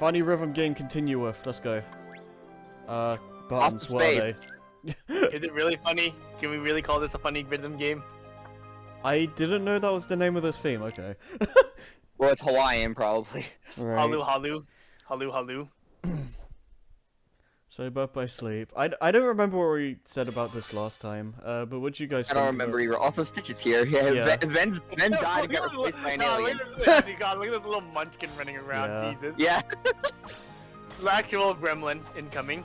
Funny rhythm game continue with. Let's go. Buttons, what are they? Is it really funny? Can we really call this a funny rhythm game? I didn't know that was the name of this theme, okay. Well, it's Hawaiian, probably. Right. Halu halu. Halu halu. So, Birth by Sleep. I don't remember what we said about this last time, but what you guys I don't think remember about- either. Also, Stitch is here. Yeah, Yeah. Ven's died and got replaced by an alien. God, look at this little munchkin running around, Yeah. Jesus. Yeah. The actual gremlin incoming.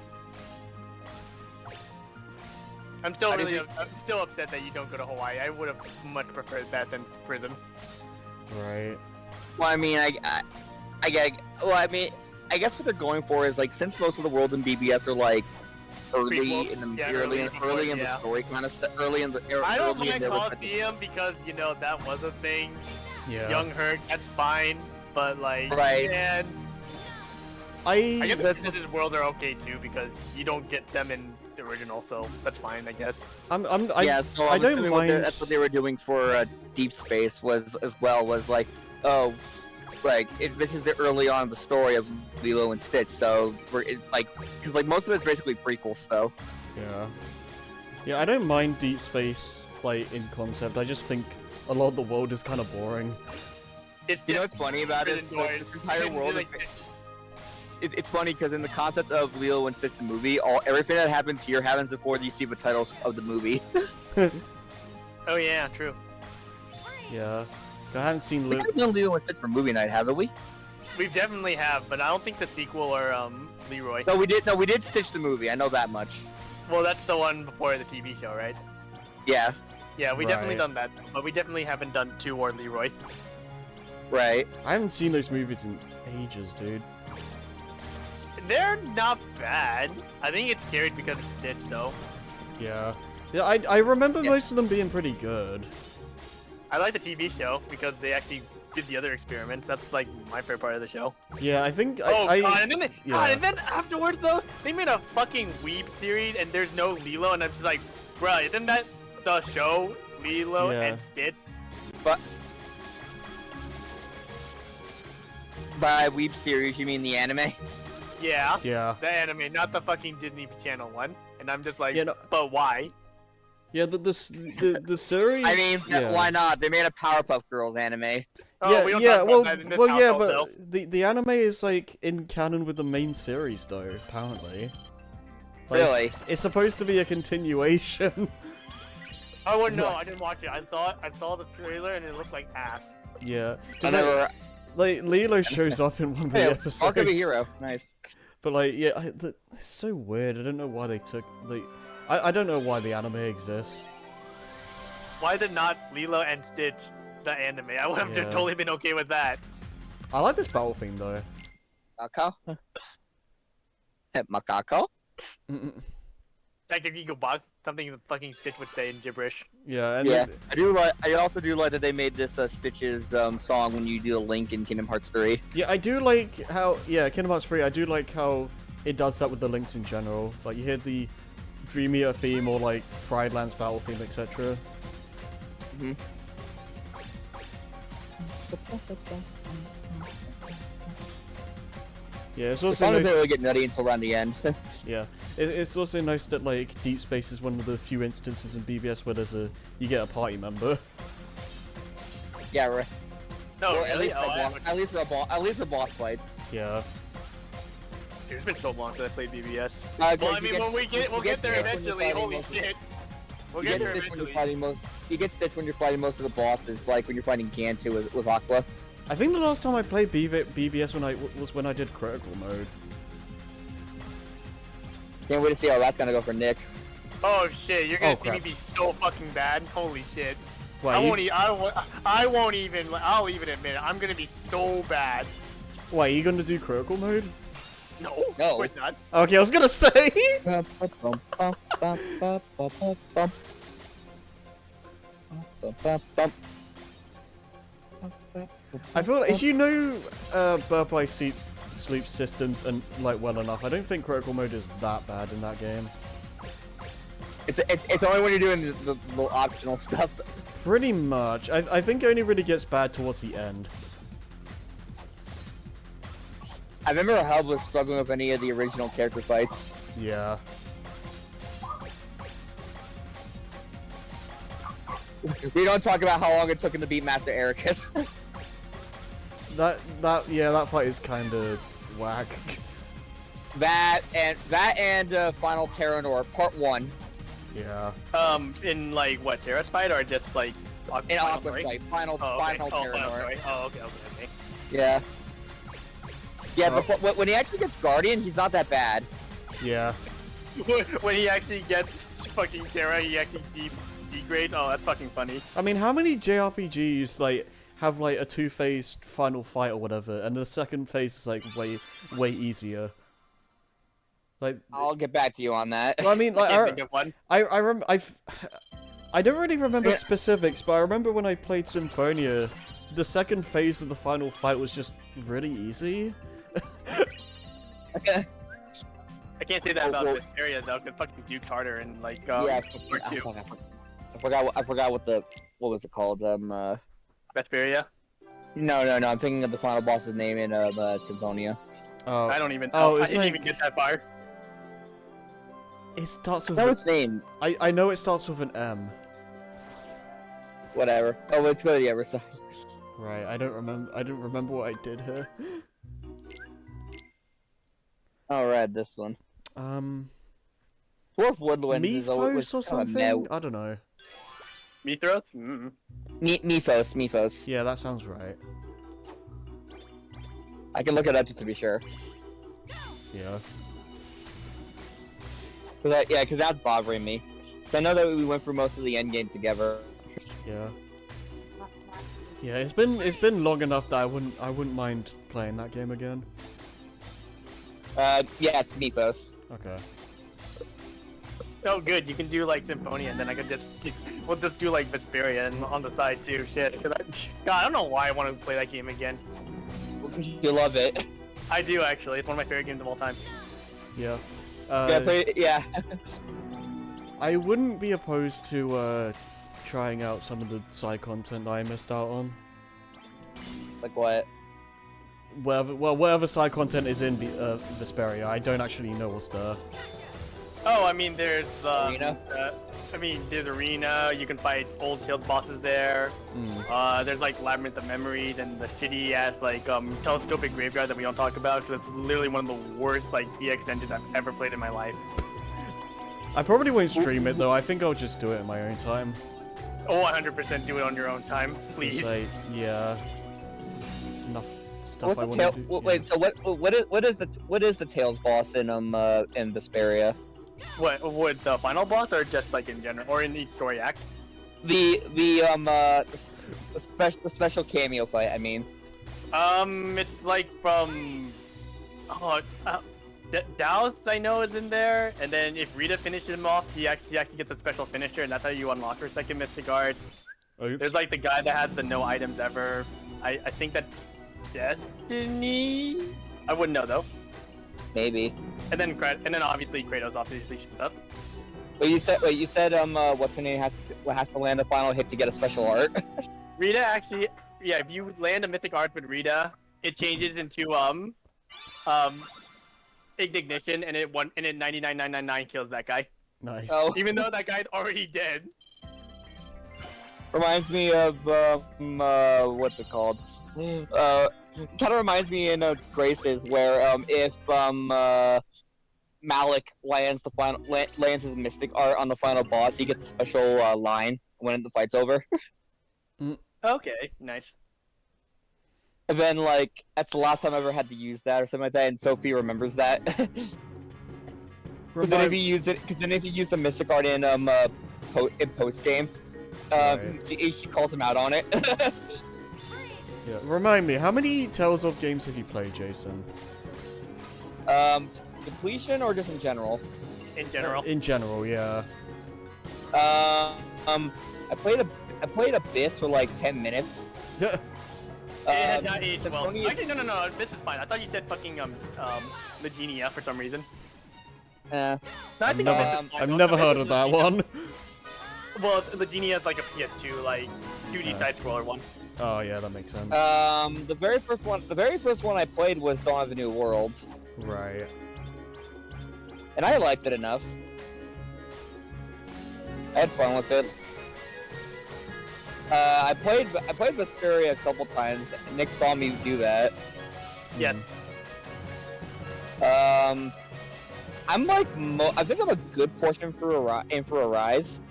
I'm still I'm still upset that you don't go to Hawaii. I would have much preferred that than prison. Right. Well, I mean, I guess what they're going for is like since most of the world in BBS are like early Prequels? in the Yeah, early early in the yeah. story kind of stuff. Early in the I don't early in mind there was Coliseum because you know that was a thing. Yeah. Young Herc, that's fine, but like, Right. man, I guess the Stitch's world are okay too because you don't get them in the original, so that's fine, I guess. yeah, so I I'm don't assuming mind. that's what they were doing for Deep Space was like, oh, like this is the early on the story of Lilo and Stitch, so because like most of it's basically prequels, though. Yeah. Yeah, I don't mind Deep Space, like, in concept. I just think a lot of the world is kind of boring. It's You know what's funny about it? Like, this entire world is. It's funny because in the concept of Lilo and Stitch the movie, everything that happens here happens before you see the titles of the movie. Oh yeah, true. Yeah. I haven't seen We haven't done Lilo and Stitch for movie night, haven't we? We definitely have, but I don't think the sequel or Leroy. No, we did. No, we did Stitch the movie. I know that much. Well, that's the one before the TV show, right? Yeah. Yeah, we definitely Right. done that, but we definitely haven't done 2 or Leroy. Right. I haven't seen those movies in ages, dude. They're not bad. I think it's carried because it's Stitch, though. Yeah. Yeah, I remember Yeah. most of them being pretty good. I like the TV show because they actually did the other experiments. That's like my favorite part of the show. Yeah, I think God, and then yeah. God, and then afterwards though, they made a fucking Weeb series and there's no Lilo, and I'm just like, bruh, isn't that the show Lilo Yeah. and Stitch? But by Weeb series, you mean the anime? Yeah, Yeah. the anime, not the fucking Disney Channel one. And I'm just like, Yeah, no, but why? yeah, the series. I mean, yeah. why not? They made a Powerpuff Girls anime. Oh, Yeah, we don't yeah, talk well, about that in this well, yeah, household, but though. the anime is like in canon with the main series, though. Apparently, Like, Really? it's supposed to be a continuation. I wouldn't know. I didn't watch it. I saw the trailer and it looked like ass. Yeah, I 'cause, never. like Lilo shows up in one of the Hey, episodes. I'll give a hero. Nice. But like, yeah, it's so weird. I don't know why they took like, I don't know why the anime exists. Why is it not Lilo and Stitch, the anime? I would have Yeah. totally been okay with that. I like this battle theme though. Macaco? Macaco? Like if you go back, something the fucking Stitch would say in gibberish. Yeah, and Yeah. I do like. I also do like that they made this Stitch's song when you do a Link in Kingdom Hearts 3. yeah, I do like how Kingdom Hearts 3. I do like how it does that with the links in general. Like you hear the Dream Eater theme or like Pride Lands battle theme, etc. Mhm. Yeah, it's The also song doesn't nice. really get nutty until around the end. Yeah, it's also nice that like Deep Space is one of the few instances in BBS where you get a party member. Yeah, right. No, Or really? at least for boss fights. Yeah. Dude, it's been so long since I played BBS. Well, Well, I mean, we'll get there Stitch when you're eventually. fighting Holy most of- shit. We'll You get get there Stitch when you're eventually. fighting most. You get Stitch when you're fighting most of the bosses, like when you're fighting Gantu with Aqua. I think the last time I played BBS was when I did critical mode. Can't wait to see how that's gonna go for Nick. Oh shit, you're gonna Oh, see me crap. be so fucking bad. Holy shit. Wait, I'll even admit it. I'm gonna be so bad. Wait, are you gonna do critical mode? No, No. of course not. Okay, I was gonna say. I feel like if you know Birth by Sleep systems and like well enough, I don't think critical mode is that bad in that game. It's only when you're doing the optional stuff. Pretty much. I think it only really gets bad towards the end. I remember Hub was struggling with any of the original character fights. Yeah. We don't talk about how long it took him to beat Master Ericus. That fight is kind of whack. that and Final Terranor Part 1. Yeah. In like what, Terra's fight or just like In Final Aqua Story? Fight, Final Final Terranor. Story. Oh, okay. Yeah. Yeah, Oh. but when he actually gets Guardian, he's not that bad. Yeah. When he actually gets fucking Terra, he actually degrades. Oh, that's fucking funny. I mean, how many JRPGs like have like a two-phased final fight or whatever, and the second phase is like way easier? Like, I'll get back to you on that. well, I mean, I can't like, think of one. I don't really remember Yeah. specifics, but I remember when I played Symphonia, the second phase of the final fight was just really easy. I can't say that about well- this area though, because fucking Duke harder and like Yeah, Part I 2. forgot what was it called? Vesperia. No, I'm thinking of the final boss's name in Symphonia. Oh, I don't even Oh, know. I it's didn't like- even get that far. it starts with. That was his name. I know it starts with an M. Whatever. Oh, let's go to the other side. Right. I don't remember. I didn't remember what I did here. Alright, this one. Dwarf Woodlands is always Mythos or something? I don't know. Mithras? Mm. Mythos. Yeah, that sounds right. I can look it up just to be sure. Yeah. Cause that's bothering me. So I know that we went through most of the end game together. Yeah. Yeah, it's been long enough that I wouldn't mind playing that game again. Yeah, it's Mythos. Okay. Oh, good. You can do like Symphonia, and then I could we'll just do like Vesperia and on the side too. Shit. God, I don't know why I want to play that game again. You love it. I do actually. It's one of my favorite games of all time. Yeah. Yeah. I wouldn't be opposed to trying out some of the side content that I missed out on. Like what? Whatever side content is in Vesperia, I don't actually know what's there. Oh, I mean, there's Arena? there's Arena. You can fight old Tales bosses there. There's like Labyrinth of Memories and the shitty ass like telescopic graveyard that we don't talk about because it's literally one of the worst like EX engines I've ever played in my life. I probably won't stream it though. I think I'll just do it in my own time. Oh, 100% do it on your own time, please. Say, yeah. There's enough stuff What's I the want tail? to do. Wait, so what is the Tails boss in Vesperia? What would the final boss or just like in general or in each story act? The special cameo fight. I mean. It's like from Dallas I know is in there, and then if Rita finishes him off, he actually gets a special finisher, and that's how you unlock her second Mystic Art. Oops. There's like the guy that has the no items ever. I think that's Destiny. I wouldn't know though. Maybe. And then obviously Kratos obviously shows up. But you said what's her name has to land the final hit to get a special art. Rita actually, yeah, if you land a Mythic Art with Rita, it changes into Ignition, and it 99999 kills that guy. Nice. Oh. Even though that guy's already dead. Reminds me of what's it called? Kind of reminds me in Graces where if Malik lands lands his Mystic Art on the final boss, he gets a special line when the fight's over. Okay, nice. And then that's the last time I ever had to use that or something like that, and Sophie remembers that. Because then if you use the Mystic Art in post game, Right. she calls him out on it. Yeah. Remind me, how many Tales of games have you played, Jason? Completion or just in general? In general. In general, yeah. I played Abyss for like 10 minutes. It had not aged well. Symphonia- Actually, no, this is fine. I thought you said fucking Leginia for some reason. Eh. No, I think never- Abyss is fine. I've though. never Abyss heard is of that Leginia. one. Well, the Genie has like a PS2, like 2D side scroller one. Oh yeah, that makes sense. The very first one I played was Dawn of the New World, Right. and I liked it enough. I had fun with it. I played Vesperia a couple times. Nick saw me do that. Yeah. I'm like I think I'm a good portion for a Rise.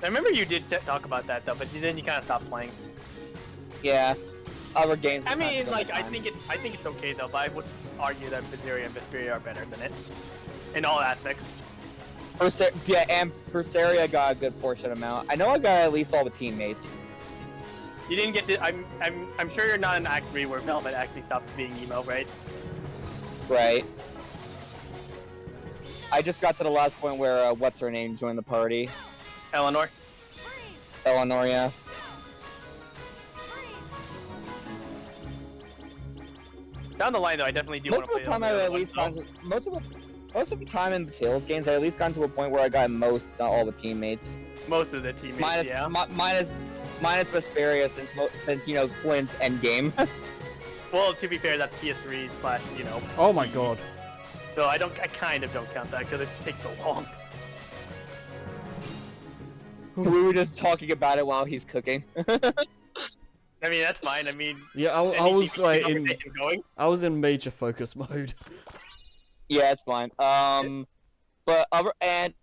I remember you did talk about that though, but then you kind of stopped playing. Yeah, other games. I mean, like I think it's okay though, but I would argue that Berseria and Vesperia are better than it in all aspects. Yeah, and Berseria got a good portion amount. I know I got at least all the teammates. You didn't get to. I'm sure you're not in Act 3 where Velvet actually stops being emo, right? Right. I just got to the last point where what's her name joined the party. Eleanor. Eleanor, yeah. Down the line though, I definitely do want to play. Most of the time in the Tales games, I at least gotten to a point where I got most, not all the teammates. Most of the teammates, yeah. Minus Vesperia, since you know Flint's endgame. Well, to be fair, that's PS3 / you know. Oh my god. So I kind of don't count that because it takes so long. We were just talking about it while he's cooking. I mean, that's fine. I mean, Yeah, I was like going. I was in major focus mode. Yeah, it's fine. But and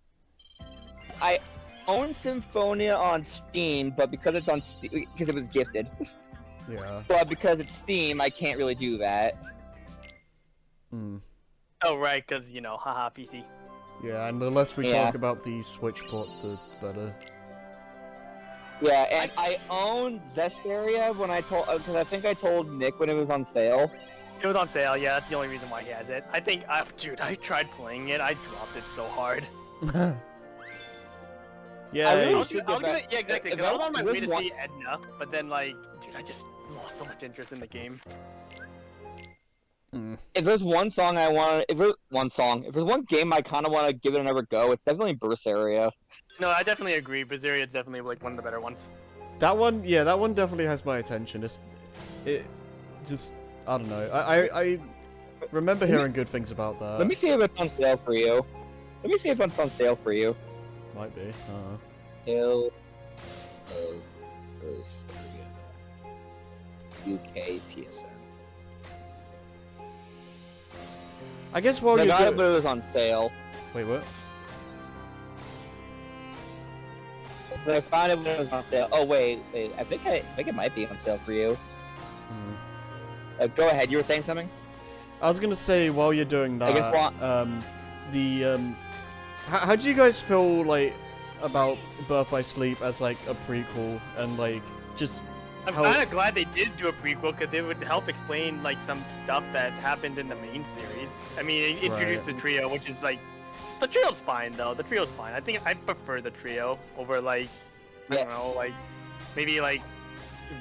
I own Symphonia on Steam, but because it's on because it was gifted. Yeah. But because it's Steam, I can't really do that. Hmm. Oh right, because you know, haha, PC. Yeah, and the less we Yeah. talk about the Switch port, the better. Yeah, and I own Zestiria when I told, because I think I told Nick when it was on sale. It was on sale, yeah. That's the only reason why he has it. I think, dude, I tried playing it. I dropped it so hard. Yeah. I really I was should gonna, get back- yeah, exactly. if Because I was that on my was way to one- see Edna, but then like, dude, I just lost so much interest in the game. If there's one song I want, if there's one game I kind of want to give it another go, it's definitely Berseria. No, I definitely agree. Berseria is definitely like one of the better ones. That one, yeah, that one definitely has my attention. I don't know. I remember hearing good things about that. Let me see if it's on sale for you. Let me see if it's on sale for you. Might be. Hill of Berseria. UK PSN. I guess while I you're got it, do- but it was on sale. Wait, what? But I found it when it was on sale. Oh wait. I think it might be on sale for you. Go ahead. You were saying something? I was gonna say while you're doing that, I guess how do you guys feel like about Birth by Sleep as like a prequel and like just I'm how? kind of glad they did do a prequel because it would help explain like some stuff that happened in the main series. I mean, it introduced the trio, which is like, the trio's fine though. The trio's fine. I think I prefer the trio over like, I don't know, like maybe like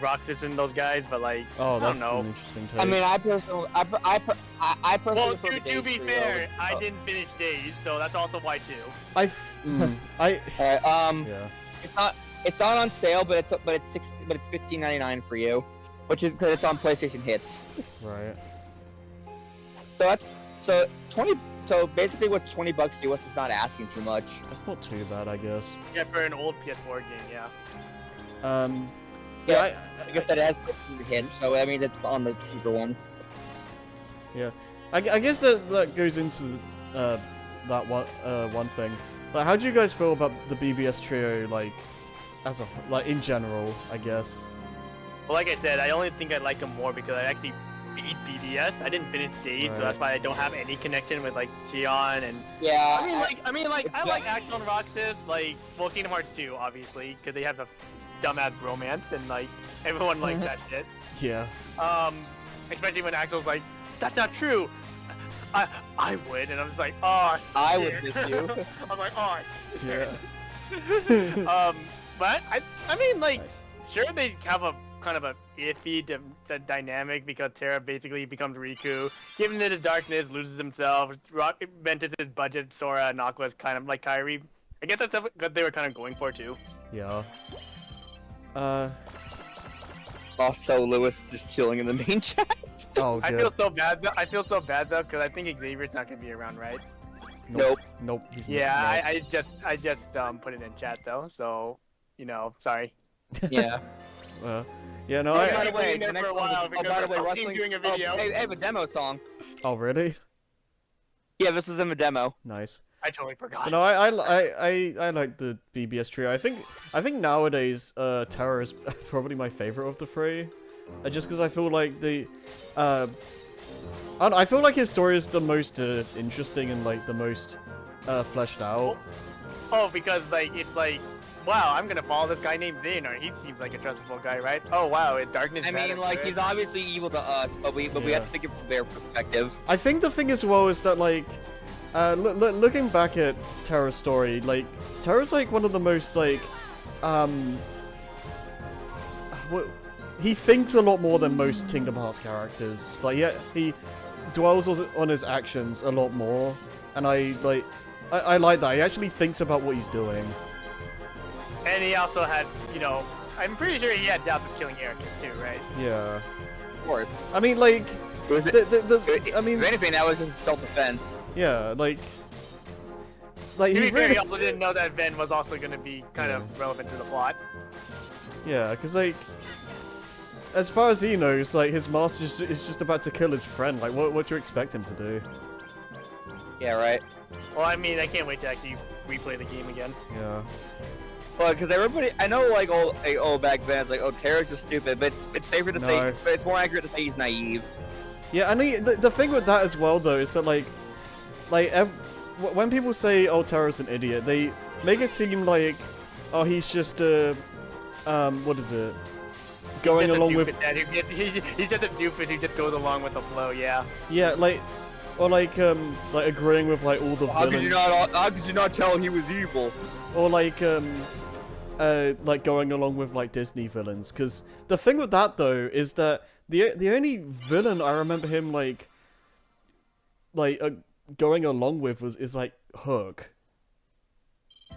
Roxas and those guys, but like, Oh, I don't that's know. an interesting take. I mean, I personally Well, prefer the to Days be trio. fair, I didn't finish Days, so that's also why too. I Alright, yeah. it's not on sale, but it's $15.99 for you, which is because it's on PlayStation Hits. Right. So basically, what's $20 US is not asking too much. That's not too bad, I guess. Yeah, for an old PS4 game, yeah. Yeah. I guess that has PlayStation Hits, so I mean it's on the cheaper ones. I guess that goes into that one thing. Like, how do you guys feel about the BBS trio, like, as a like in general? I guess. Well, like I said, I only think I like them more because I actually beat BBS. I didn't finish Days, so Right. that's why I don't have any connection with like Xion and. Yeah. I like Axel and Roxas, like, well, Kingdom Hearts 2, obviously, because they have a dumbass romance and like everyone likes that shit. Yeah. Especially when Axel's like, "That's not true." I would, and I'm just like, "Oh shit." I would miss you. I'm like, "Oh shit." Yeah. But I mean, like, Nice. sure they have a kind of a iffy dynamic because Terra basically becomes Riku, gives into the darkness, loses himself. Rock Ventus' budget, Sora and Aqua's kind of like Kairi. I guess that's what they were kind of going for too. Yeah. Also, Lewis just chilling in the main chat. Oh, I good. feel so bad. I feel so bad though because I think Xavier's not gonna be around, right? Nope. Nope. He's Yeah, not. I just put it in chat though, so sorry. Yeah. Yeah, no, Hey, I- by the way, been there the next for a one. while Oh, because by the of way, how he's wrestling. doing a Oh, video. hey, I have a demo song. Oh, really? Yeah, this is in the demo. Nice. I totally forgot. But no, I like the BBS trio. I think nowadays, Terra is probably my favorite of the three. Just because I feel like I feel like his story is the most interesting and like the most fleshed out. Oh, because like it's like, wow, I'm gonna follow this guy named Xehanort. He seems like a trustable guy, right? Oh wow, is darkness. I bad mean, or like good? he's obviously evil to us, but we Yeah. have to think it from their perspective. I think the thing as well is that like, looking back at Terra's story, like Terra's like one of the most like, he thinks a lot more than most Kingdom Hearts characters. Like, yeah, he dwells on his actions a lot more, and I like that. He actually thinks about what he's doing. And he also had, I'm pretty sure he had doubts of killing Ericus too, right? Yeah. Of course. I mean, like, It was, I mean, if anything, that was just self-defense. yeah, like To he be fair, really, he also didn't know that Ven was also gonna be kind of relevant to the plot. yeah, because like, as far as he knows, like his master is just about to kill his friend. Like, what do you expect him to do? Yeah, right. Well, I mean, I can't wait to actually replay the game again. Yeah. Well, because everybody, I know, like, back then, it's like, oh, Terra's just stupid, but it's safer to say, it's more accurate to say he's naive. Yeah, and the thing with that as well, though, is that when people say, "Oh, Terra's an idiot," they make it seem like, "Oh, he's just what is it? Going along with He's just a doofus who just goes along with the flow." Yeah. yeah, like agreeing with like all the How villains, could you not tell he was evil? or like going along with like Disney villains. Because the thing with that though is that the only villain I remember him going along with is like Hook.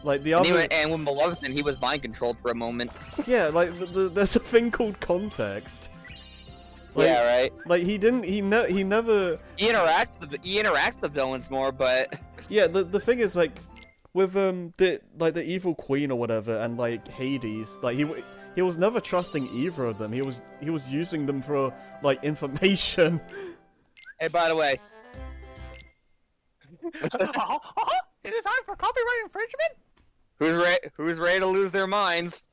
Like the other, And with Maleficent, he was mind controlled for a moment. yeah, like there's a thing called context. Like, yeah, right. Like he never. He interacts with villains more, but Yeah, the thing is like with the evil queen or whatever and like Hades, like he was never trusting either of them. He was using them for like information. hey, by the way, Is it time for copyright infringement? who's ready to lose their minds?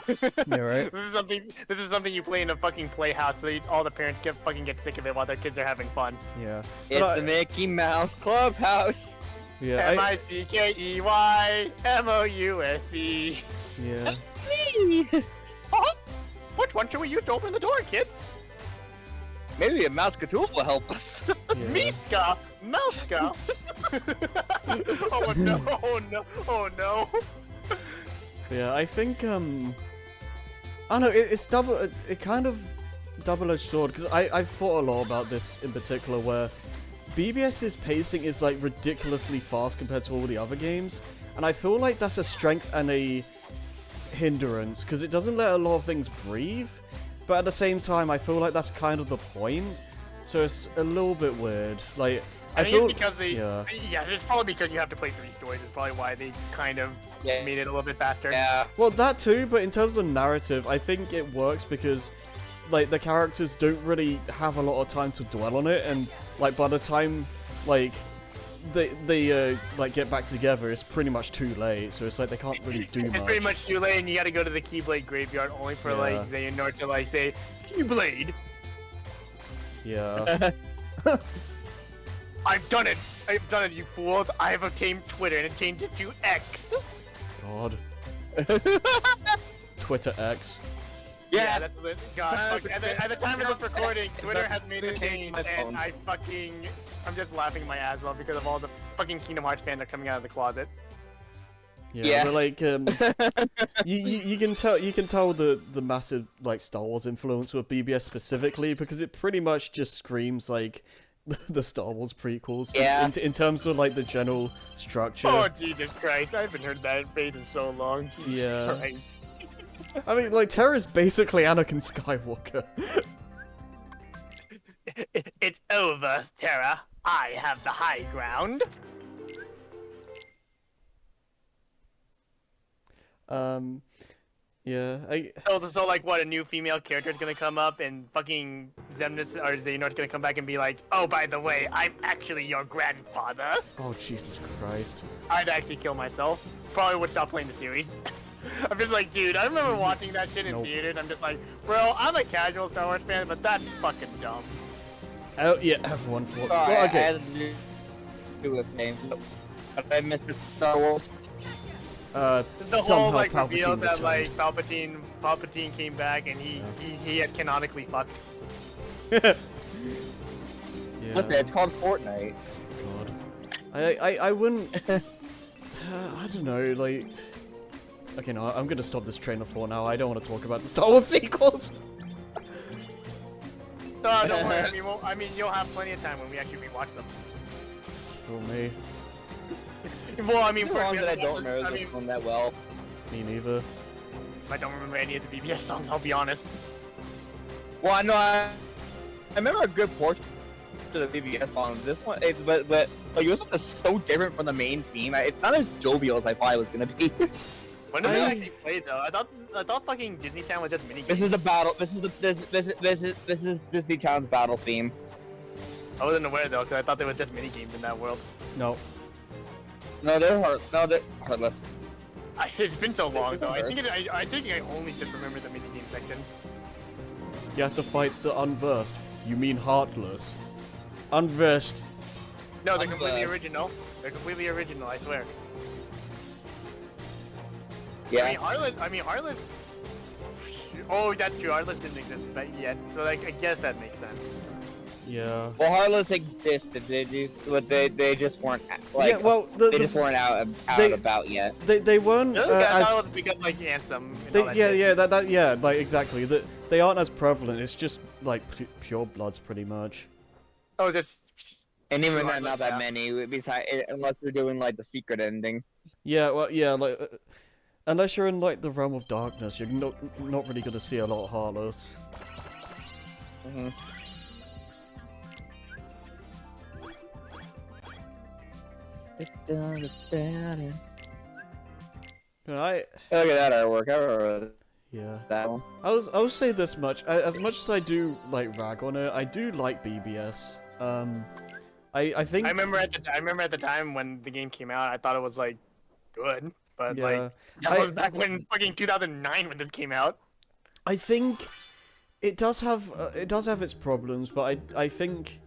Yeah, right. This is something you play in a fucking playhouse, so all the parents get sick of it while their kids are having fun. Yeah. It's But the Mickey Mouse Clubhouse. yeah. MICKEYMOUSE. Yeah. Which one should we use to open the door, kids? Maybe a mouse Cthulhu will help us. Yeah. Miska, Melska. Oh no! Oh no! Oh no! Yeah, I think I don't know. It's it kind of double-edged sword because I've thought a lot about this in particular, where BBS's pacing is like ridiculously fast compared to all the other games, and I feel like that's a strength and a hindrance because it doesn't let a lot of things breathe, but at the same time I feel like that's kind of the point. So it's a little bit weird. Like I think feel it's because yeah. it's probably because you have to play 3 stories. It's probably why they kind of made it a little bit faster. Yeah. Well, that too, but in terms of narrative, I think it works because, like, the characters don't really have a lot of time to dwell on it, and, like, by the time, like, they like, get back together, it's pretty much too late, so it's like they can't really do much. It's pretty much too late, and you gotta go to the Keyblade graveyard only for, like, Xehanort to, like, say, Keyblade! Yeah. I've done it, you fools! I have obtained Twitter, and it changed it to X! God. Twitter X. Yeah. That's what. God, fuck. At the time of this recording, Twitter has made a change, and I'm just laughing my ass off because of all the fucking Kingdom Hearts fans that are coming out of the closet. Yeah, but like you can tell the massive like Star Wars influence with BBS specifically because it pretty much just screams like the Star Wars prequels. Yeah. In terms of like the general structure. Oh Jesus Christ! I haven't heard that phrase in so long. Jesus Yeah. Christ. I mean, like Terra's basically Anakin Skywalker. It's over, Terra. I have the high ground. Yeah. So like, what? A new female character is gonna come up, and fucking Xemnas or Xehanort's gonna come back and be like, "Oh, by the way, I'm actually your grandfather." Oh Jesus Christ. I'd actually kill myself. Probably would stop playing the series. I'm just like, dude, I remember watching that shit in Nope. theaters. I'm just like, bro, I'm a casual Star Wars fan, but that's fucking dumb. Oh yeah, everyone thought. Sorry, Well, I okay. had to do with names. But I missed the Star Wars. The Somehow whole like Palpatine reveal that returned. like Palpatine came back and he had canonically fucked. Yeah. Listen, it's called Fortnite. God. I wouldn't. I don't know. Like. Okay, no, I'm gonna stop this train of thought now. I don't want to talk about the Star Wars sequels. No, don't worry. I mean, you'll have plenty of time when we actually rewatch them. For me, Well, I mean, It's long for that I don't remember I this mean, one that well. me neither. I don't remember any of the BBS songs. I'll be honest. Well, I know I remember a good portion of the BBS song. This one, but like this one is so different from the main theme. It's not as jovial as I thought it was gonna be. When did we I- actually play though? I thought fucking Disney Town was just mini. This is the battle. This is Disney Town's battle theme. I wasn't aware though, because I thought there was just mini games in that world. No. No, they're hard. No, they're heartless. It's been so long It's though. I embarrassing. think I only just remember the mini game section. You have to fight the unversed. You mean heartless? Unversed. No, they're completely Unversed. original. They're completely original. I swear. Yeah. I mean, Heartless. Oh, that's true. Heartless didn't exist yet, so like I guess that makes sense. Yeah. Well, Heartless existed. But they just weren't like. yeah. Well, they just weren't out they- about yet. they weren't Really? I as thought it was because like Ansem. and They, all that yeah, shit. yeah, like exactly. They aren't as prevalent. It's just like pure bloods, pretty much. Oh, just. And even then, Heartless, not that yeah. many. Besides, unless we're doing like the secret ending. Yeah, well, yeah, like unless you're in like the realm of darkness, you're not really gonna see a lot of heartless. Mm-hmm. I Look at that artwork. I remember yeah. that one. I'll say this much. As much as I do like rag on it, I do like BBS. I think I remember at the time when the game came out, I thought it was like good, but yeah. like that was back when fucking 2009 when this came out. I think it does have its problems, but I think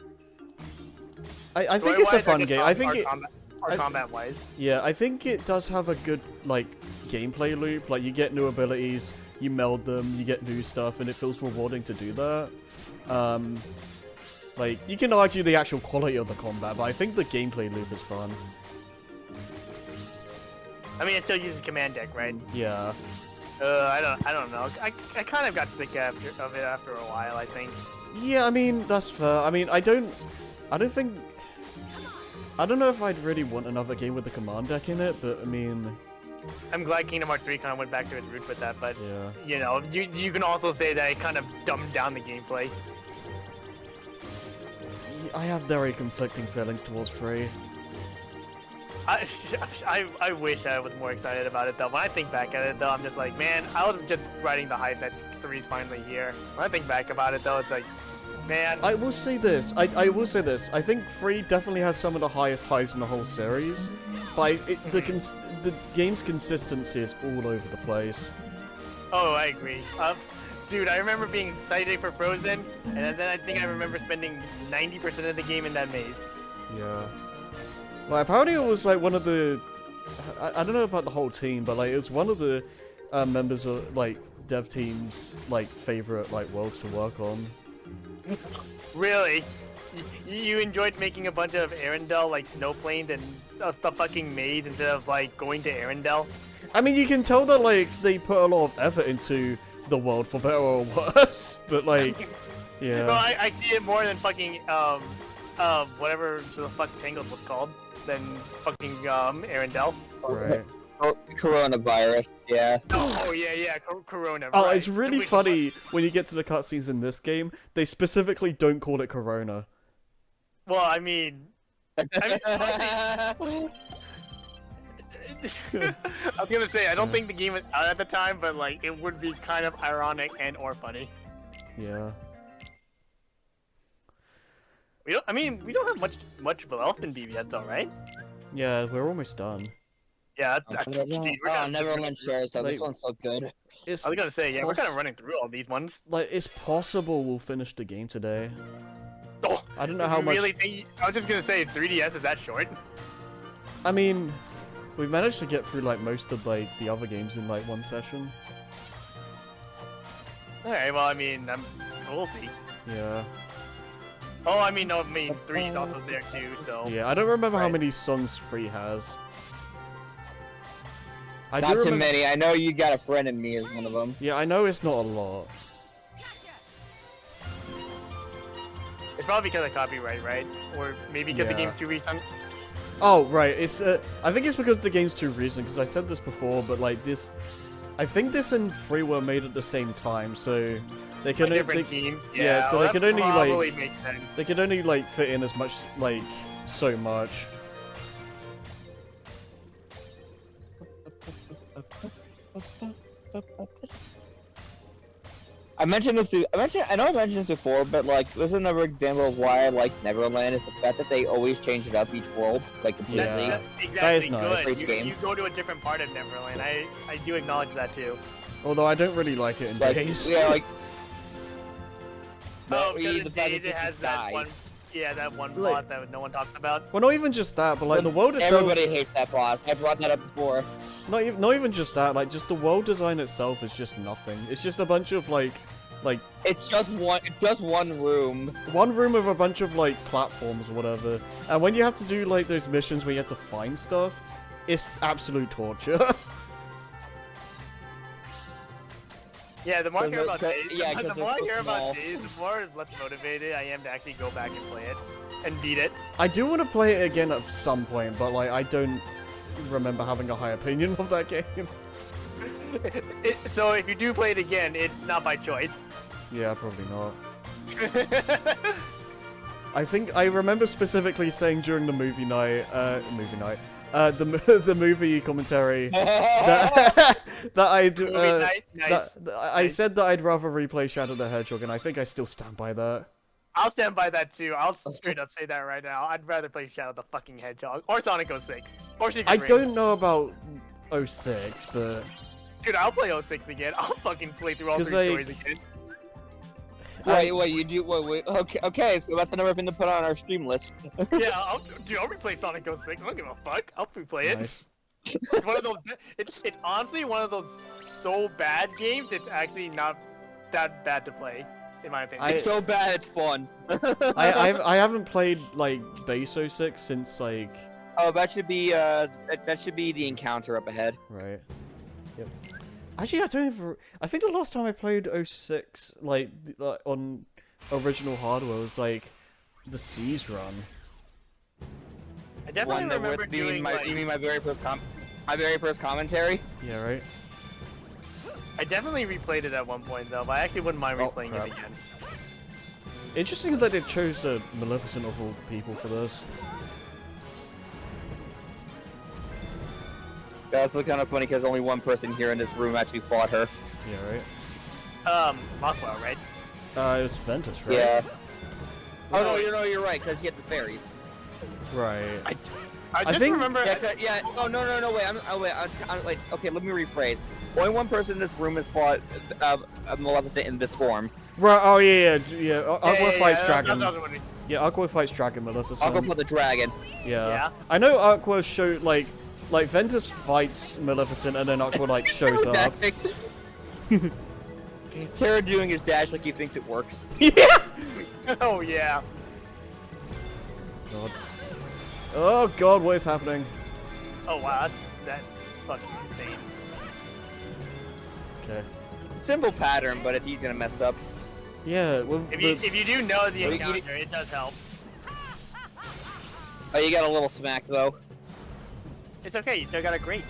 I think it's a fun game. I think it. I- combat wise. Yeah, I think it does have a good, like, gameplay loop. Like, you get new abilities, you meld them, you get new stuff, and it feels rewarding to do that. Like, you can argue the actual quality of the combat, but I think the gameplay loop is fun. I mean, it still uses command deck, right? Yeah. I don't know. I kind of got sick of it after a while. I think. Yeah, I mean, that's fair. I mean, I don't know if I'd really want another game with the command deck in it, but I mean, I'm glad Kingdom Hearts 3 kind of went back to its roots with that, but yeah. you know, you can also say that it kind of dumbed down the gameplay. I have very conflicting feelings towards 3. I wish I was more excited about it though. When I think back at it though, I'm just like, man, I was just riding the hype that 3's finally here. When I think back about it though, it's like, man. I will say this. I will say this. I think 3 definitely has some of the highest highs in the whole series, but the game's consistency is all over the place. Oh, I agree. Dude, I remember being excited for Frozen, and then I think I remember spending 90% of the game in that maze. Yeah. Like apparently it was like one of the. I don't know about the whole team, but like it was one of the members of like dev team's like favorite like worlds to work on. Really? You enjoyed making a bunch of Arendelle like snow planes and the fucking maze instead of like going to Arendelle? I mean, you can tell that like they put a lot of effort into the world for better or worse, but like, yeah. Well, I see it more than fucking whatever the fuck Tangles was called than fucking Arendelle. Right. Oh, coronavirus, yeah. Oh yeah, Corona. Oh, right. it's really funny when you get to the cutscenes in this game. They specifically don't call it Corona. Well, I mean, I was gonna say I don't think the game was out at the time, but like it would be kind of ironic and or funny. Yeah. We don't have much left in BBS though, right? Yeah, we're almost done. Yeah, Neverland shares, so this Like, one's so good. It's I was gonna say, yeah, we're kind of poss- running through all these ones. like it's possible we'll finish the game today. Oh, I don't know how much. really think, I was just gonna say, 3DS is that short? I mean, we managed to get through like most of like the other games in like one session. Alright, well, I mean, we'll see. Yeah. Oh, I mean, no, 3 is also there too, so. Yeah, I don't remember how Right. many songs 3 has. I Not do too remember- many. I know you got a friend in me as one of them. Yeah, I know it's not a lot. It's probably because of copyright, right? Or maybe because the Yeah. game's too recent. Oh, right. It's I think it's because the game's too recent, because I said this before, but like this... I think this and 3 were made at the same time, so they can... By different teams. yeah, so well, they could that only, like- probably makes sense. They could only, like, fit in as much, like, so much. I mentioned this. I know I mentioned this before, but like, this is another example of why I like Neverland is the fact that they always change it up each world, like completely. Yeah. That's exactly That is nice. good. Great game. You go to a different part of Neverland. I do acknowledge that too. Although I don't really like it in Like, Days. yeah, like. Oh, But because the in fact Days that it has just that died. one. Yeah, that one Like- plot that no one talks about. Well, not even just that, but like the world itself... Everybody hates that boss. I brought that up before. Not even just that, like just the world design itself is just nothing. It's just a bunch of like It's just one room. one room with a bunch of like platforms or whatever. And when you have to do like those missions where you have to find stuff, it's absolute torture. Yeah, the more I 'Cause hear it- about 'cause- Days, yeah, 'cause the it's more I so hear small. about Days, the more less motivated I am to actually go back and play it and beat it. I do want to play it again at some point, but like I don't remember having a high opinion of that game. So if you do play it again, it's not by choice. Yeah, probably not. I think I remember specifically saying during the movie night, the movie commentary that I'd Movie night, nice. I said that I'd rather replay Shadow the Hedgehog, and I think I still stand by that. I'll stand by that too. I'll straight up say that right now. I'd rather play Shadow the fucking Hedgehog or Sonic 06 or Secret I Rings. don't know about 06, but Dude, I'll play 06 again. I'll fucking play through all 3 'Cause, like, stories again. Wait, you do? Wait. Okay, so that's another thing to put on our stream list. Yeah, I'll replay Sonic 06. I don't give a fuck. I'll replay it. nice. It's one of those. It's honestly one of those so bad games. It's actually not that bad to play, in my opinion. It's so bad, it's fun. I haven't played like base 06 since like Oh, that should be the encounter up ahead. right. Yep. Actually, I don't even. I think the last time I played 06 like on original hardware was like the Seas run. I definitely One that remember with you doing mean like. my very first commentary. Yeah, right. I definitely replayed it at one point though, but I actually wouldn't mind Oh, replaying crap. it again. Interesting that they chose Maleficent of all people for this. That's kind of funny because only one person here in this room actually fought her. Yeah, right. Mothwell, right? It was Ventus, right? Yeah. Oh no, you're right because he had the fairies. Right. I just think- remember. Yeah. Oh no. Wait. Wait. Okay. Let me rephrase. Only one person in this room has fought Maleficent in this form. Right. Oh yeah. Aqua fights that's Dragon. what I was wondering. Yeah, Aqua fights Dragon Maleficent. I'll go for the dragon. Yeah. Yeah. I know Aqua showed like Ventus fights Maleficent and then Aqua like shows up. Terra doing his dash like he thinks it works. Yeah. Oh yeah. God. Oh God, what is happening? Oh wow, that's fucking insane. Okay. Simple pattern, but it's easy to mess up. Yeah. Well, If you do know the Well, you- encounter, it does help. Oh, you got a little smack though. It's okay. You still got a great.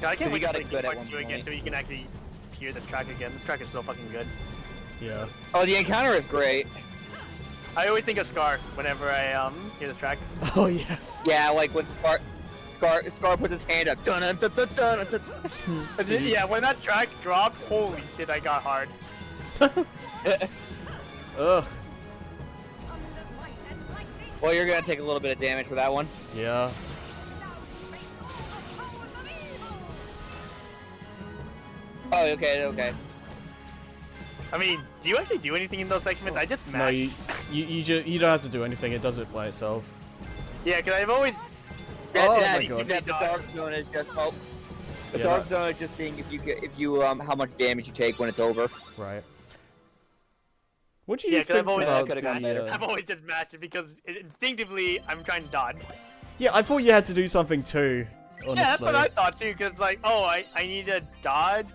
God, I can't You wait got to it play good at Part one 2 again point. so you can actually hear this track again. This track is so fucking good. Yeah. Oh, the encounter is great. I always think of Scar whenever I hear this track. Oh yeah. Yeah, like when Scar puts his hand up. Dun, dun, dun, dun, dun, dun, dun. Yeah, when that track dropped, holy shit, I got hard. Ugh. Well, you're gonna take a little bit of damage for that one. Yeah. Oh, okay, okay. I mean, do you actually do anything in those segments? I just No, mash. you don't have to do anything. It does it by itself. Yeah, because I've always. Oh That, my God. that the dark zone is just the Yeah, dark that- zone is just seeing if you how much damage you take when it's over. Right. What do you Yeah, 'cause I've think always about could've gone the, better. I've always just mashed it because instinctively I'm trying to dodge. Yeah, I thought you had to do something too. Honestly. Yeah, that's what I thought too. Because like, oh, I need to dodge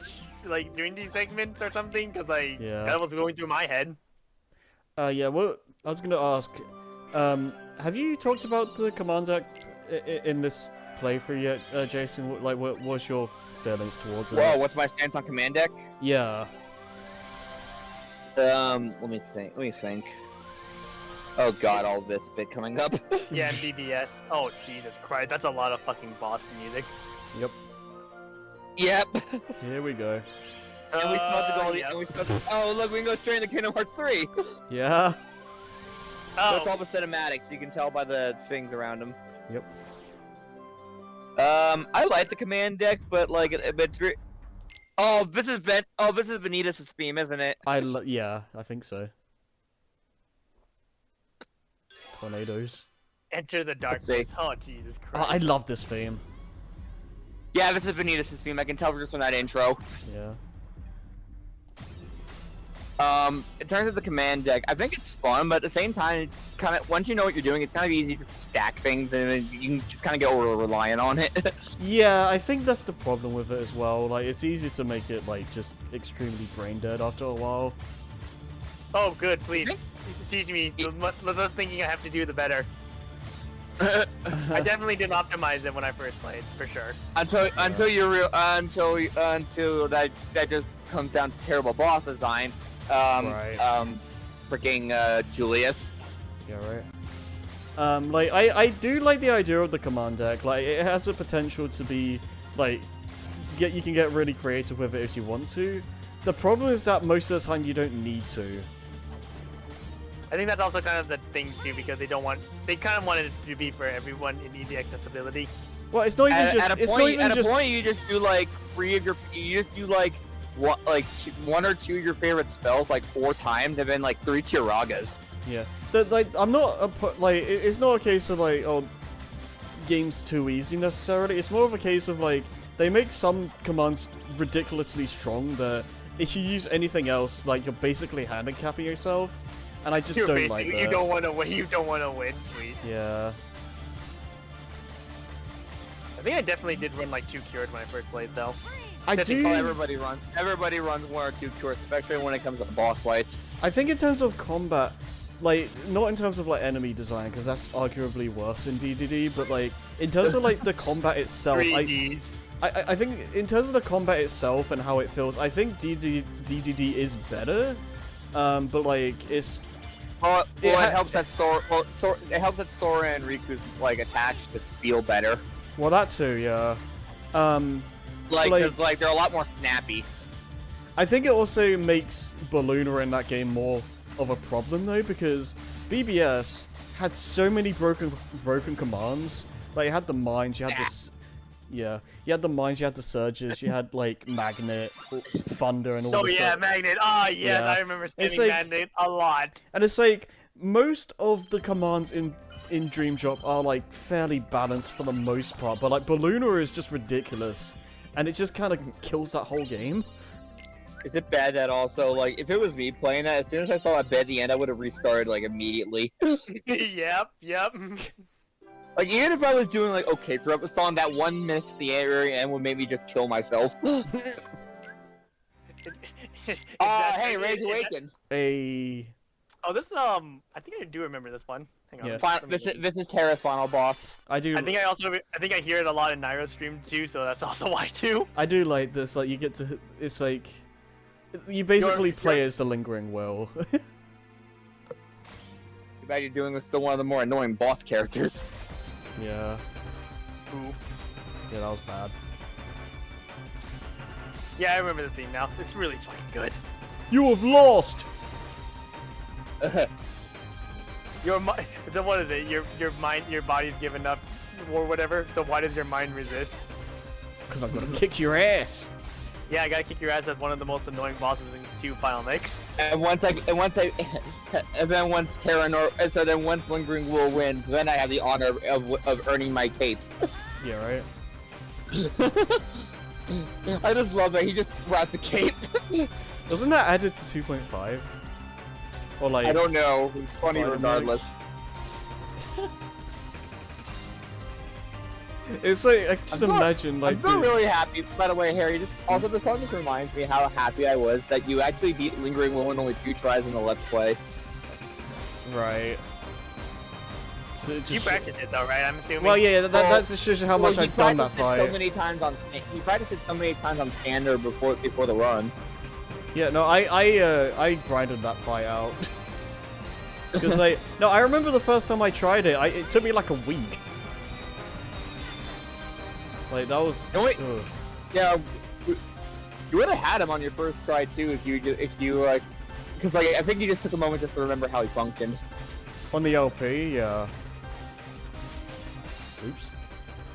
like during these segments or something. Because like Yeah. that was going through my head. Yeah. Well, I was gonna ask. Have you talked about the command deck in this playthrough yet, Jason? Like, what was your feelings towards it? Whoa, what's my stance on command deck? Yeah. Let me think. Oh god, all this bit coming up. Yeah, and BBS. Oh Jesus Christ, that's a lot of fucking boss music. Yep. Yep. Here we go. And we still have to go. Yep. And we still have to, oh look, we can go straight into Kingdom Hearts 3. Yeah. That's Oh, all the cinematics. You can tell by the things around them. Yep. I like the command deck, but like it's oh, this is Vanitas' theme, isn't it? Yeah, I think so. Tornadoes. Enter the Let's darkness. see. Oh Jesus Oh, Christ. I love this theme. Yeah, this is Vanitas' theme. I can tell just from that intro. Yeah. In terms of the command deck, I think it's fun, but at the same time, it's kind of once you know what you're doing, it's kind of easy to stack things, and then you can just kind of get over reliant on it. Yeah, I think that's the problem with it as well. Like, it's easy to make it like just extremely brain dead after a while. Oh, good. Please teach me. The less thinking I have to do, the better. I definitely didn't optimize it when I first played, for sure. until you're real until that just comes down to terrible boss design. Right. Freaking Julius. Yeah, right. Like I do like the idea of the command deck. Like, it has the potential to be like you can get really creative with it if you want to. The problem is that most of the time you don't need to. I think that's also kind of the thing too, because they kind of wanted it to be for everyone in easy accessibility. Well, it's not even just. At It's a not point, even just. you just do like you just do like one or two of your favorite spells like 4 times, and then like 3 Chiragas. Yeah. Like, I'm not it's not a case of like, oh, game's too easy necessarily. It's more of a case of like they make some commands ridiculously strong that if you use anything else, like, you're basically handicapping yourself, and I just don't like that. You don't want to win. You don't want to win, sweet. Yeah. I think I definitely did run like 2 cured when I first played, though. I That's do. Oh, everybody runs 1 or 2 cures, especially when it comes to boss fights. I think in terms of combat, like, not in terms of like enemy design, because that's arguably worse in DDD, but like in terms of like the combat itself, 3Ds. I think in terms of the combat itself and how it feels, I think DDD is better. But like it's It helps that it helps that Sora and Riku's like attached just feel better. well, that too, yeah. Like, Like- cause like they're a lot more snappy. I think it also makes Ballooner in that game more of a problem though, because BBS had so many broken commands. Like, you had the mines, you had this. Yeah, you had the mines, you had the surges, you had like Magnet, Thunder, and all Oh this yeah, stuff. Magnet. Oh yes, Yeah. I remember It's spinning like- Magnet a lot. And it's like most of the commands in Dream Drop are like fairly balanced for the most part, but like Ballooner is just ridiculous, and it just kind of kills that whole game. Is it bad that also like if it was me playing that, as soon as I saw that bed at the end, I would have restarted like immediately. Yep. Like even if I was doing like okay for a song, that 1 miss at the very end would make me just kill myself. Hey, Rage Awakened. A Oh, this I think I do remember this one. Hang on. Yeah. This is Terra's final boss. I do. I think I hear it a lot in Nairo's stream too, so that's also why too. I do like this. Like you get to. It's like you basically You're- play as the Lingering Will. Too bad you're doing with still one of the more annoying boss characters. Yeah. Ooh. Yeah, that was bad. Yeah, I remember the theme now. It's really fucking good. You have lost. Your mind. So what is it? Your mind, your body's given up, or whatever. So why does your mind resist? Because I'm gonna kick your ass. Yeah, I gotta kick your ass as one of the most annoying bosses in 2 Final Mix. And once Lingering Will wins, then I have the honor of earning my cape. Yeah, right. I just love that he just brought the cape. Wasn't that added to 2.5? Or like? I don't know. It's funny Final regardless. It's like I just I'm not- imagine like. I'm still the- really happy. By the way, Harry, also the song just reminds me how happy I was that you actually beat Lingering Will in only 2 tries in the Let's Play. Right. So it You just practiced it though, right? I'm assuming. well, yeah, that just shows you how much he I've done that practiced it fight. so many times on. He practiced it so many times on standard before the run. Yeah, no, I grinded that fight out. Because I remember the first time I tried it, it took me like a week. Like that was. No, wait. Ugh. Yeah, you would have had him on your first try too if you like, because like I think you just took a moment just to remember how he functioned. On the LP, yeah. Oops,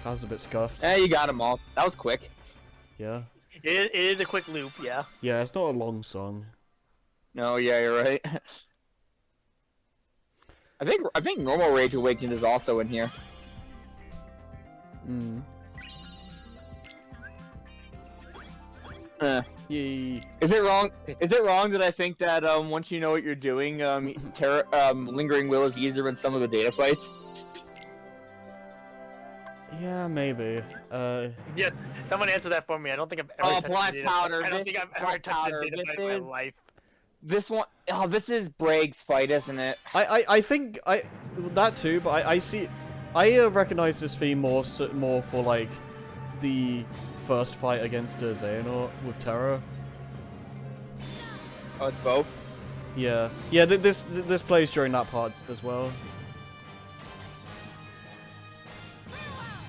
that was a bit scuffed. You got him all. That was quick. Yeah, It is a quick loop, yeah. yeah, it's not a long song. No, yeah, you're right. I think normal Rage Awakened is also in here. Mm. Uh, Yay. Is it wrong? Is it wrong that I think that once you know what you're doing, Lingering Will is easier in some of the data fights? Yeah, maybe. Yes, someone answer that for me. I don't think I've ever Oh, touched Black a data Powder, fight. I don't this- think I've ever Black touched Powder, a data this fight in my is- life. This one, oh, this is Bragg's fight, isn't it? I think that too, but I see, I recognize this theme more for like the first fight against Xehanort with Terra. Oh, it's both. Yeah, yeah. This plays during that part as well.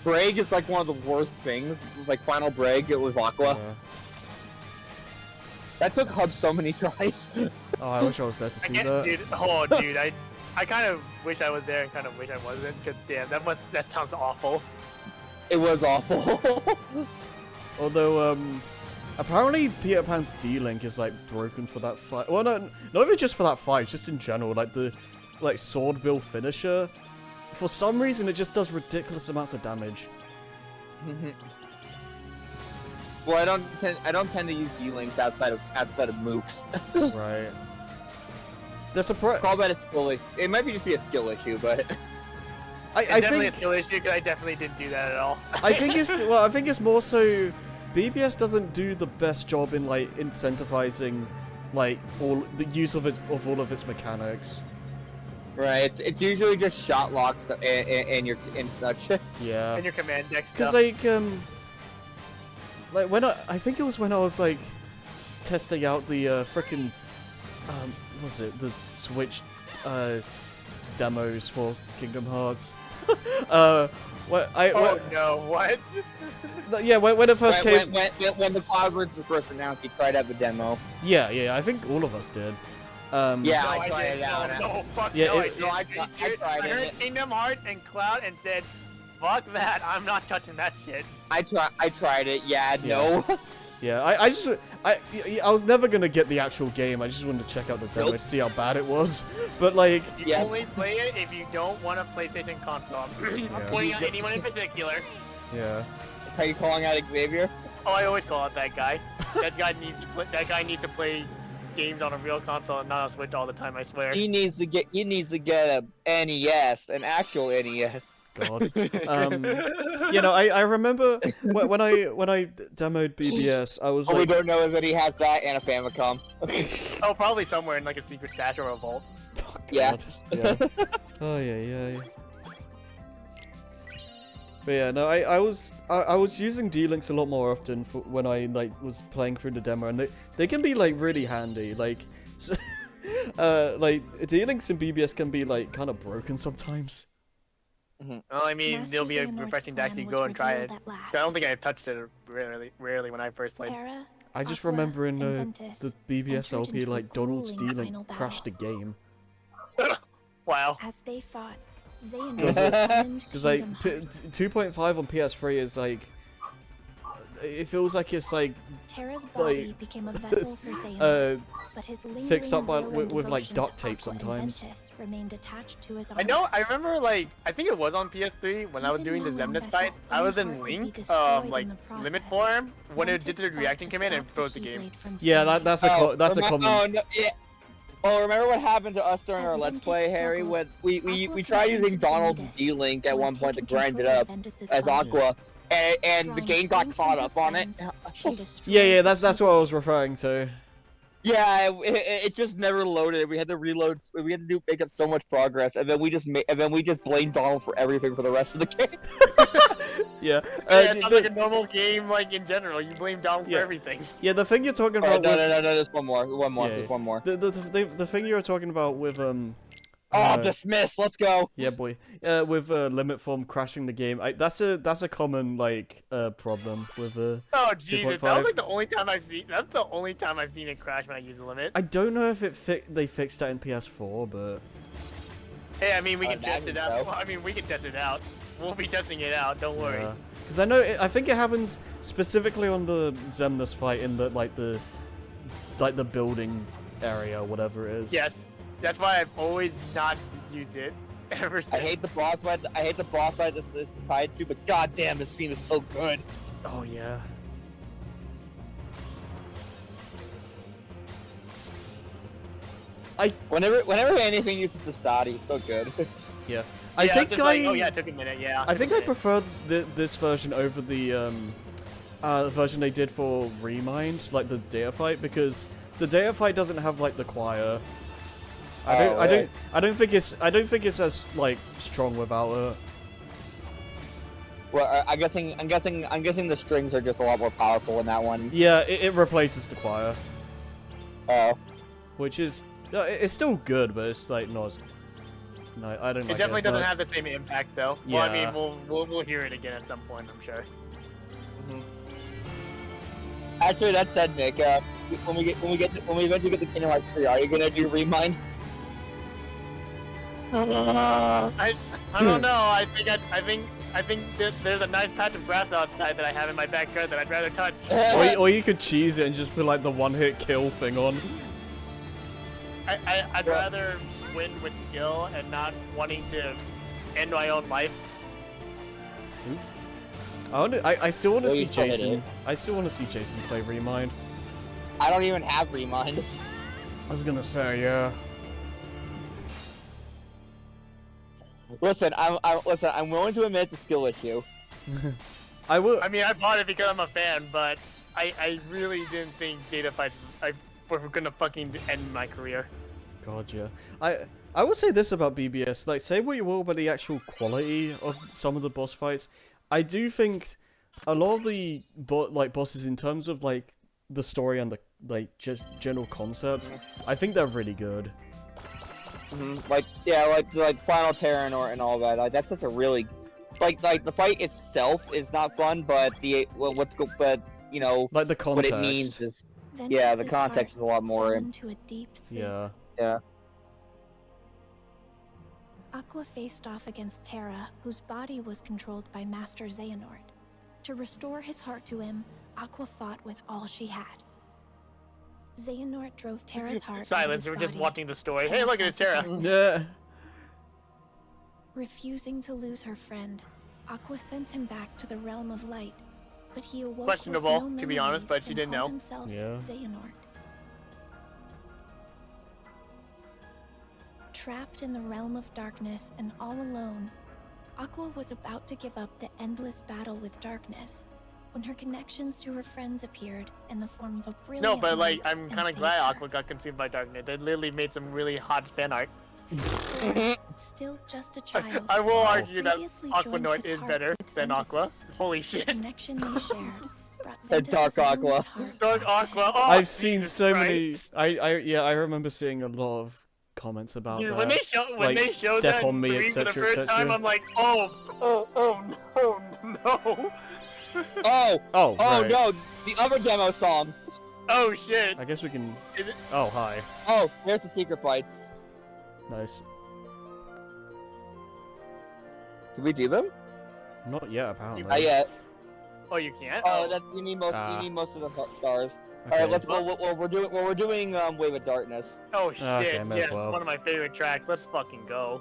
Bragg is like one of the worst things, like Final Bragg with Aqua. Yeah. That took Hub so many tries. Oh, I wish I was there to I see can't, that. dude. Oh, dude. I kind of wish I was there and kind of wish I wasn't. Cause damn, that sounds awful. It was awful. Although, apparently Peter Pan's D-Link is like broken for that fight. Well, no, not even just for that fight, just in general. Like the Sword Bill finisher. For some reason, it just does ridiculous amounts of damage. Well, I don't tend to use D-Links outside of mooks. Right. They're surprised. Call that a skill issue. It might be just be a skill issue, but I Definitely think a skill issue because I definitely didn't do that at all. I think it's more so BBS doesn't do the best job in like incentivizing like all the use of all of its mechanics. right, it's usually just shot locks and such. Yeah. And your command deck Because stuff. like when I think it was when I was like testing out the frickin' what was it, the Switch demos for Kingdom Hearts. Oh no, what? Yeah, when it first came. When the Cloudbirds were first announced, he tried out the demo. Yeah, I think all of us did. Yeah, No, I tried didn't. it out. No, fuck Yeah, no, I it- didn't. no, I Are you tried serious? I heard it. Kingdom Hearts and Cloud and said, fuck that, I'm not touching that shit. I tried it. Yeah, no. Yeah, I was never gonna get the actual game. I just wanted to check out the demo Nope. to see how bad it was. But like, You Yeah. only play it if you don't want a PlayStation console. I'm pointing out anyone in particular. yeah, Are you calling out Xavier? Oh, I always call out that guy. That guy needs to play games on a real console and not a Switch all the time. I swear. He needs to get a NES, an actual NES. God. You know, I remember when I demoed BBS, I was All we like, don't know is that he has that and a Famicom. Oh, probably somewhere in like a secret stash or a vault. Oh, Yeah. God. Yeah. Oh yeah. But yeah, no, I was using D-Links a lot more often for when I like was playing through the demo, and they can be like really handy. Like, like D-Links in BBS can be like kind of broken sometimes. Well, I mean, Master it'll be Xehanort's refreshing to plan actually was go and try revealed it. at last. I don't think I touched it rarely when I first played. Terra, I just Aqua, remember in and the Ventus BBS entered LP, into a like Donald's grueling D-Link final crashed the battle. game. Wow. As they fought, Because Xehanort summoned Because like Kingdom Hearts. 2.5 on PS3 is like, it feels like it's like Terra's body like, became a vessel for Xehanort, but his fixed up by- will and with, like, devotion duct to tape Aqua and sometimes. Ventus remained attached to his I armor. know. I remember, like, I think it was on PS3 when I was Even doing the knowing Xemnas that fight. his I own was in heart would be Link, destroyed in like the process, limit form when it did Ventus the fought reaction to command and stop froze the Keyblade game. from yeah, failing. that's a common. Oh, no, yeah. Oh, remember what happened to us during As our Let's Ventus Play, Harry? struggled, When we Aqua tried using confronted Donald's Ventus, D-Link at who had one point to taken grind it control up of Ventus's as body. Aqua, and the Drawing game got strength from caught her up on it. friends, she destroyed Yeah, the that's what I Keyblade. was referring to. Yeah, it just never loaded. We had to reload. We had to make up so much progress, and then we just blamed Donald for everything for the rest of the game. Yeah. Yeah, it sounds like a normal game, like in general. You blame Donald Yeah. for everything. Yeah, the thing you're talking Alright, about. no, with, there's one more, Yeah, there's one more. The thing you were talking about with Oh, dismiss. Let's go. yeah, boy. With limit form crashing the game. That's a common like problem with Oh Jesus, that 2.5. was like the only time I've seen. That's the only time I've seen it crash when I use the limit. I don't know if they fixed that in PS4, but Hey, I mean, we I can test it imagine out. so. Well, I mean, we can test it out. We'll be testing it out. Don't worry. because I know I think it happens specifically on the Xemnas fight in the the building area, whatever it is. Yes, that's why I've always not used it ever since. I hate the boss fight. I hate the boss fight this is tied to, but goddamn, this theme is so good. Oh yeah. Whenever anything uses the Stati, it's so good. Yeah. Yeah, I think just like, oh yeah, it took a minute. Yeah. I it think took I a minute. prefer this version over the version they did for Remind, like the data fight, because the data fight doesn't have like the choir. I don't think it's as like strong without it. Well, I'm guessing the strings are just a lot more powerful in that one. Yeah, it replaces the choir, Oh. which is it's still good, but it's like not as. No, I don't It like definitely as doesn't much. have the same impact though. Well, I Yeah. mean, we'll hear it again at some point, I'm sure. Actually, that said, Nick, when we eventually get the Kingdom Hearts 3, are you gonna do Remind? I don't know. I think there's a nice patch of grass outside that I have in my backyard that I'd rather touch. Or you could cheese it and just put like the one-hit kill thing on. I'd rather win with skill and not wanting to end my own life. I still want to Well, see you still hit Jason. it. I still want to see Jason play Remind. I don't even have Remind. I was gonna say, yeah. Listen, I'm willing to admit the skill issue. I will. I mean, I bought it because I'm a fan, but I really didn't think data fights were gonna fucking end my career. God, yeah. I will say this about BBS. Like, say what you will about the actual quality of some of the boss fights. I do think a lot of the bosses, in terms of like the story and the like just general concept, I think they're really good. Like Final Terran and all that. Like, that's just a really like the fight itself is not fun, but but you know Like the what context. it means is yeah, the Ventus's context heart is a lot more. fell into a deep sleep. Yeah. Aqua faced off against Terra, whose body was controlled by Master Xehanort. To restore his heart to him, Aqua fought with all she had. Xehanort drove Terra's heart out of Silence. his We're just body. watching the story. Terra Hey, look at it, felt Sarah. darkness. Yeah. Refusing to lose her friend, Aqua sent him back to the realm of light, but he awoke Questionable, with no to be honest, but memories she and didn't called know. himself Yeah. Xehanort. Trapped in the realm of darkness and all alone, Aqua was about to give up the endless battle with darkness when her connections to her friends appeared in the form of a brilliant No, but like, light I'm and kind of saved glad her. Aqua got consumed by darkness. They literally made some really hot fan art. Still just a child. I will Wow. argue that previously joined Aquanoid his is heart better with than Aqua. Ventus's. Holy The shit. connection they shared brought And Dark Ventus's wounded Aqua. heart Dark back to Aqua. him. Oh, I've seen Jesus so Christ. many. I remember seeing a lot of comments about Dude, that. when like, they showed step that on in me, 3 for the etc., first etc.. time, I'm like, oh no. Oh, Oh, oh right. no, the other demo song. Oh shit. I guess we can. Is it- Oh, hi. Oh, there's the secret fights. Nice. Did we do them? Not yet, apparently. Not yet. Oh, you can't? Oh, that you need most. Ah. You need most of the stars. Okay. All right, let's. We're doing Wave of Darkness. Oh shit, Okay, may as yes, well. one of my favorite tracks. Let's fucking go.